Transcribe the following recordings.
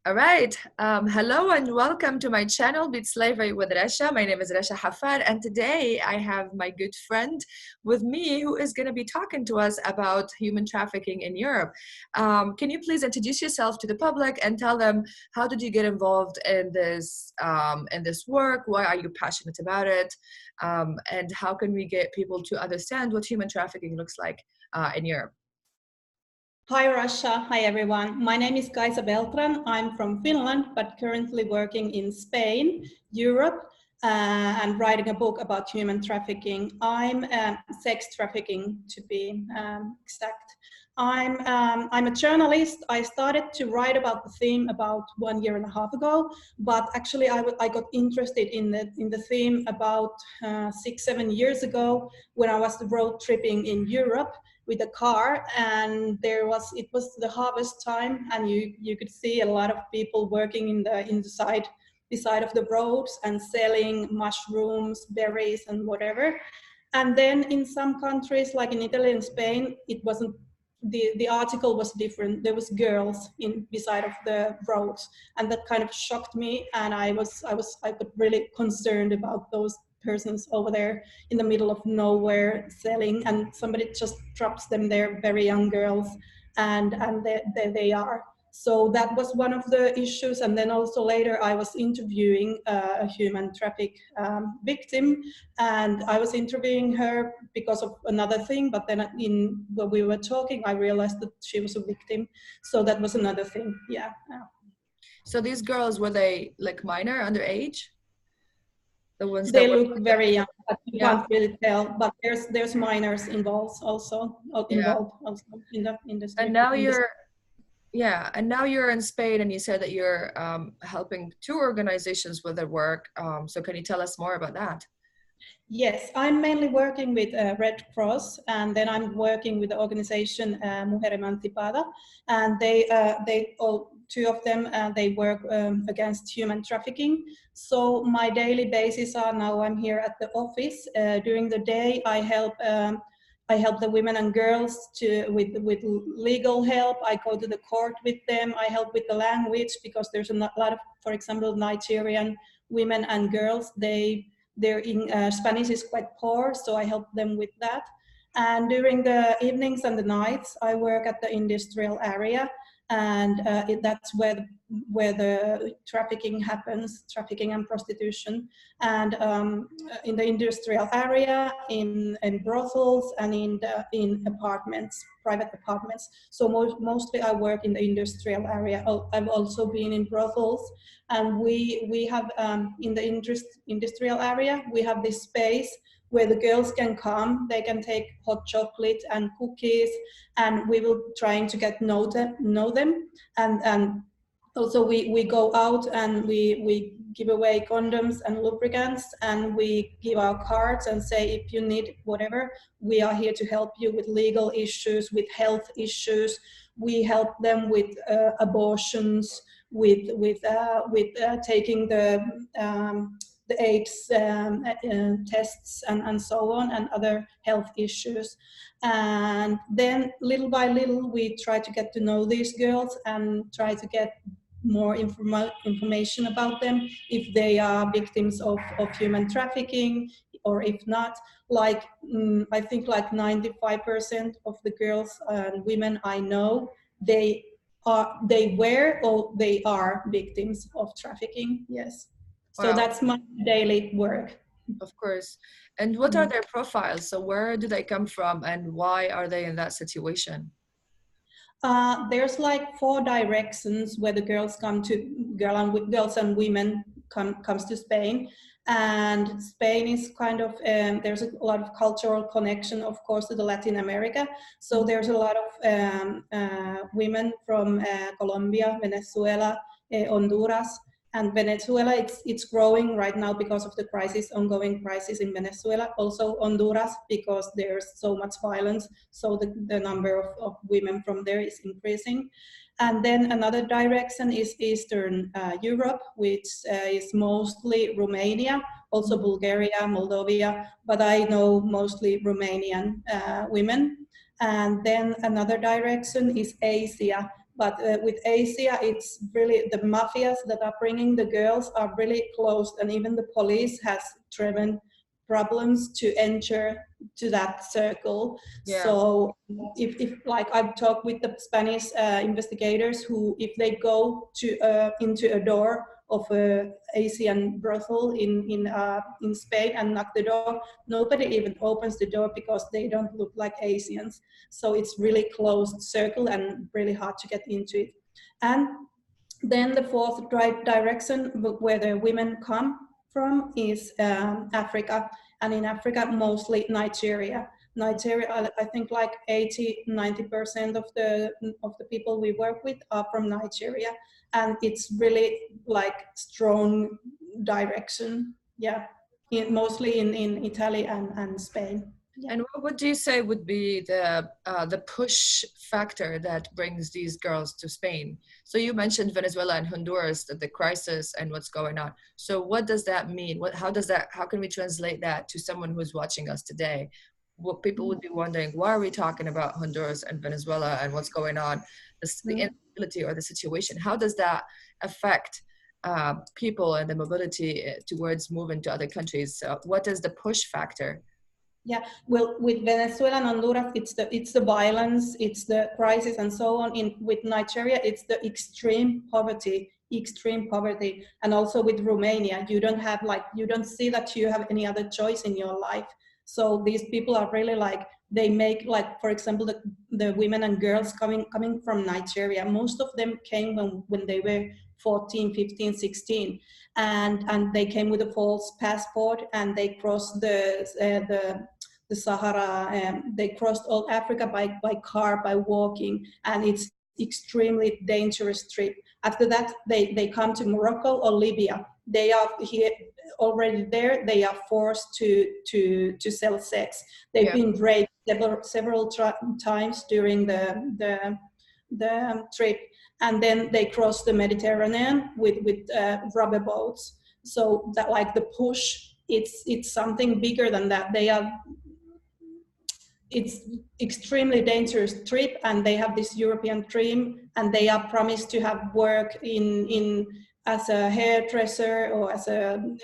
All right. Hello and welcome to my channel, Beat Slavery with Racha. My name is Racha Hafar, and today I have my good friend with me who is going to be talking to us about human trafficking in Europe. Can you please introduce yourself to the public and tell them how did you get involved in this work? Why are you passionate about it? And how can we get people to understand what human trafficking looks like in Europe? Hi Russia, hi everyone. My name is Kaisa Beltran. I'm from Finland, but currently working in Spain, Europe, and writing a book about human trafficking. I'm sex trafficking, to be exact. I'm a journalist. I started to write about the theme about 1.5 years ago, but actually I got interested in the theme about 6-7 years ago when I was road tripping in Europe with a car, and it was the harvest time, and you could see a lot of people working in the side of the roads and selling mushrooms, berries, and whatever. And then in some countries like in Italy and Spain, it wasn't, the article was different. There was girls in beside of the roads, and that kind of shocked me, and I got really concerned about those persons over there in the middle of nowhere selling, and somebody just drops them there, very young girls, and they are. So that was one of the issues. And then also later I was interviewing a human traffic victim, and I was interviewing her because of another thing, but then when we were talking I realized that she was a victim, so that was another thing. Yeah. So these girls, were they like minor, underage? The ones that They were look very young, but you yeah. can't really tell. But there's minors involved also Yeah. in the industry. And now you're in Spain, and you said that you're helping two organizations with their work. So can you tell us more about that? Yes, I'm mainly working with Red Cross, and then I'm working with the organization Mujer Emancipada, and they all two of them they work against human trafficking. So my daily basis are, now I'm here at the office. During the day, I help the women and girls with legal help. I go to the court with them. I help with the language, because there's a lot of, for example, Nigerian women and girls. Their Spanish is quite poor, so I help them with that. And during the evenings and the nights, I work at the industrial area, and that's where the trafficking happens, trafficking and prostitution. And in the industrial area, in brothels, and in apartments, private apartments. So mostly I work in the industrial area. I've also been in brothels, and we have in the industrial area, we have this space where the girls can come. They can take hot chocolate and cookies, and we will trying to get know them. And also we go out and we give away condoms and lubricants, and we give our cards and say, if you need whatever, we are here to help you with legal issues, with health issues. We help them with abortions, with taking the AIDS tests and so on, and other health issues. And then little by little we try to get to know these girls and try to get more information about them, if they are victims of human trafficking or if not. Like I think like 95% of the girls and women I know, they were or they are victims of trafficking. Yes. So Wow, that's my daily work. of course. And what are their profiles? So where do they come from, and why are they in that situation? There's like 4 directions where the girls and women comes to Spain. And Spain is kind of there's a lot of cultural connection, of course, to the Latin America. So there's a lot of women from Colombia, Venezuela, Honduras. And Venezuela, it's growing right now because of the ongoing crisis in Venezuela. Also Honduras, because there's so much violence, so the number of women from there is increasing. And then another direction is Eastern Europe, which is mostly Romania, also Bulgaria, Moldova, but I know mostly Romanian women. And then another direction is Asia, But with Asia, it's really the mafias that are bringing the girls are really closed, and even the police has driven problems to enter to that circle. Yeah. So if like I've talked with the Spanish investigators who, if they go to into a door of a Asian brothel in Spain and knock the door, nobody even opens the door because they don't look like Asians. So it's really closed circle and really hard to get into it. And then the fourth direction where the women come from is Africa, and in Africa mostly Nigeria. Nigeria, I think like 80–90% of the people we work with are from Nigeria, and it's really like strong direction. Yeah, mostly in Italy and Spain. Yeah. And what would you say would be the push factor that brings these girls to Spain? So you mentioned Venezuela and Honduras, the crisis and what's going on. So what does that mean? How can we translate that to someone who's watching us today? What people would be wondering, why are we talking about Honduras and Venezuela and what's going on, the instability or the situation? How does that affect people and the mobility towards moving to other countries? What is the push factor? Yeah, well, with Venezuela and Honduras, it's the violence, it's the crisis, and so on. With Nigeria, it's the extreme poverty, and also with Romania, you don't see that you have any other choice in your life. So these people are really like, they make, like, for example, the women and girls coming from Nigeria. Most of them came when they were 14, 15, 16. And they came with a false passport, and they crossed the Sahara, and they crossed all Africa by car, by walking, and it's extremely dangerous trip. After that, they come to Morocco or Libya. They are here already there. They are forced to sell sex. They've been raped several times during the trip, and then they cross the Mediterranean with rubber boats. So that, like, the push, it's something bigger than that. It's extremely dangerous trip, and they have this European dream, and they are promised to have work in as a hairdresser or as in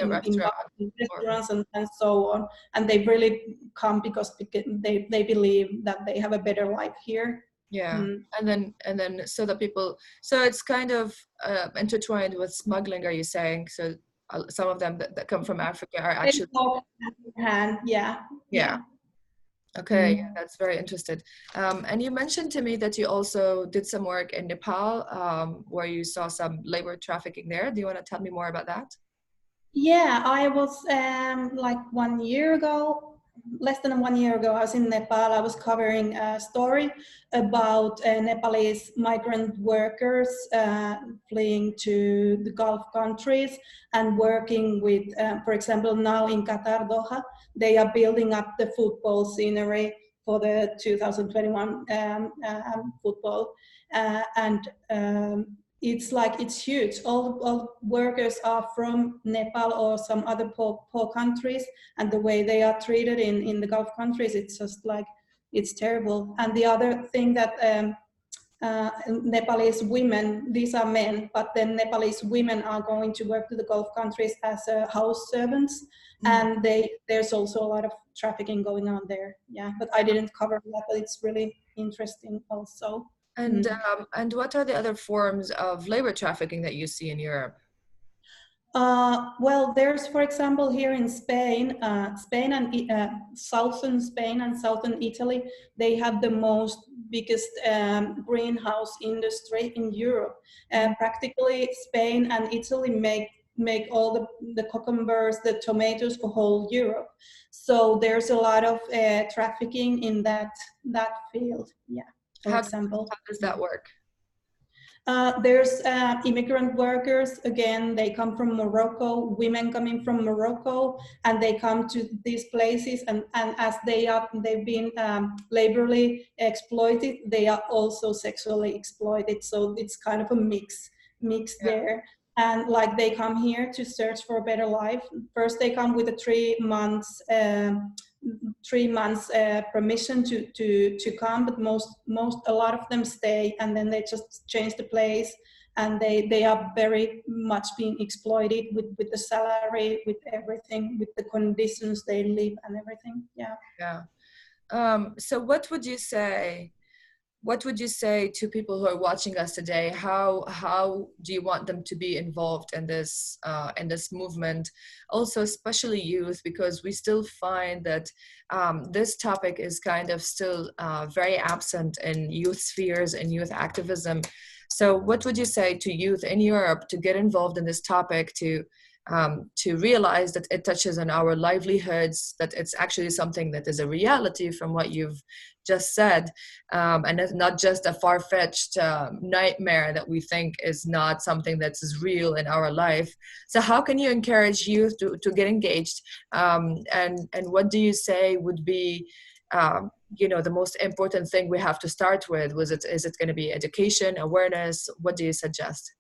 restaurants and so on. And they really come because they believe that they have a better life here. Yeah. And then so that people, so it's kind of intertwined with smuggling, are you saying? So some of them that come from Africa are actually yeah. Okay, yeah, that's very interesting. And you mentioned to me that you also did some work in Nepal, where you saw some labor trafficking there. Do you want to tell me more about that? Yeah, I was like 1 year ago, less than 1 year ago, I was in Nepal. I was covering a story about Nepalese migrant workers fleeing to the Gulf countries and working with, for example, now in Qatar, Doha, they are building up the football scenery for the 2021 football. It's huge. All workers are from Nepal or some other poor countries, and the way they are treated in the Gulf countries, it's just like, it's terrible. And the other thing that Nepalese women, these are men, but then Nepalese women are going to work to the Gulf countries as house servants, and there's also a lot of trafficking going on there. Yeah, but I didn't cover that, but it's really interesting also. And what are the other forms of labor trafficking that you see in Europe? Well, there's, for example, here in Spain, southern Spain and southern Italy, they have the biggest greenhouse industry in Europe. Practically, Spain and Italy make all the cucumbers, the tomatoes for whole Europe. So there's a lot of trafficking in that field. Yeah. For example, how does that work? There's immigrant workers. Again, they come from Morocco, women coming from Morocco, and they come to these places, and as they've been laborally exploited, they are also sexually exploited. So it's kind of a mix there. And like, they come here to search for a better life. First, they come with a 3 months 3 months permission to come, but a lot of them stay, and then they just change the place, and they are very much being exploited with the salary, with everything, with the conditions they live and everything. Yeah. So what would you say to people who are watching us today? How do you want them to be involved in this movement? Also, especially youth, because we still find that this topic is kind of still very absent in youth spheres and youth activism. So what would you say to youth in Europe to get involved in this topic, to realize that it touches on our livelihoods, that it's actually something that is a reality from what you've just said, and it's not just a far-fetched nightmare that we think is not something that is real in our life. So how can you encourage youth to get engaged, and what do you say would be the most important thing we have to start with? Is it going to be education, awareness? What do you suggest?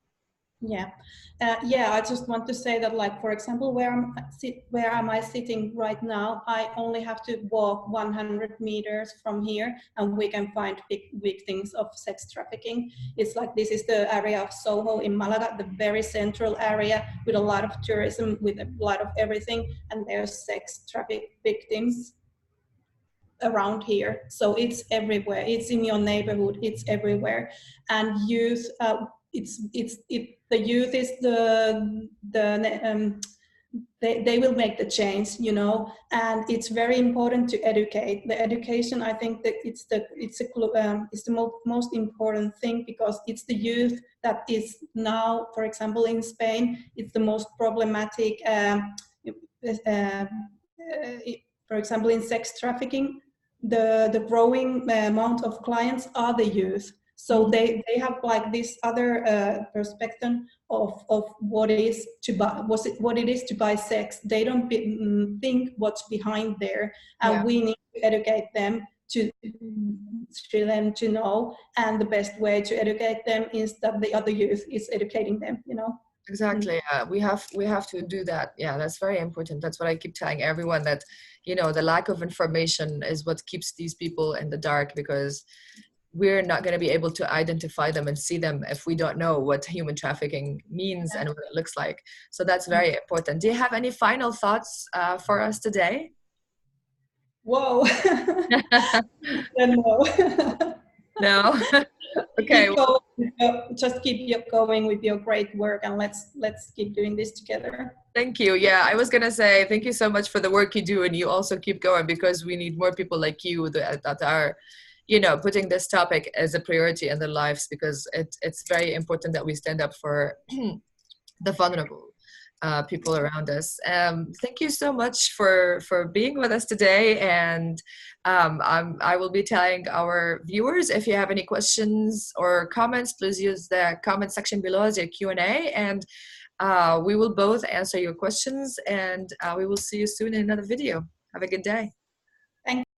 I just want to say that, like, for example, where am I sitting right now? I only have to walk 100 meters from here, and we can find big victims of sex trafficking. It's like, this is the area of Soho in Malaga, the very central area with a lot of tourism, with a lot of everything, and there's sex traffic victims around here. So it's everywhere. It's in your neighborhood. It's everywhere. And youth, the youth is they will make the change, and it's very important to educate. The education, I think that it's the most important thing, because it's the youth that is now, for example, in Spain, it's the most problematic. For example, in sex trafficking, the growing amount of clients are the youth. So they have like this other perspective of what it is to buy sex. They don't think what's behind there, and we need to educate them to know. And the best way to educate them is that the other youth is educating them. Exactly. We have to do that. Yeah, that's very important. That's what I keep telling everyone, that the lack of information is what keeps these people in the dark, because we're not going to be able to identify them and see them if we don't know what human trafficking means and what it looks like. So that's very important. Do you have any final thoughts for us today? Whoa. No. No. Okay. Just keep going with your great work, and let's keep doing this together. Thank you. Yeah, I was gonna say thank you so much for the work you do, and you also keep going, because we need more people like you that are, putting this topic as a priority in their lives, because it's very important that we stand up for the vulnerable people around us. Thank you so much for being with us today, and I will be telling our viewers, if you have any questions or comments, please use the comment section below as your Q&A, and we will both answer your questions, and we will see you soon in another video. Have a good day. Thank you.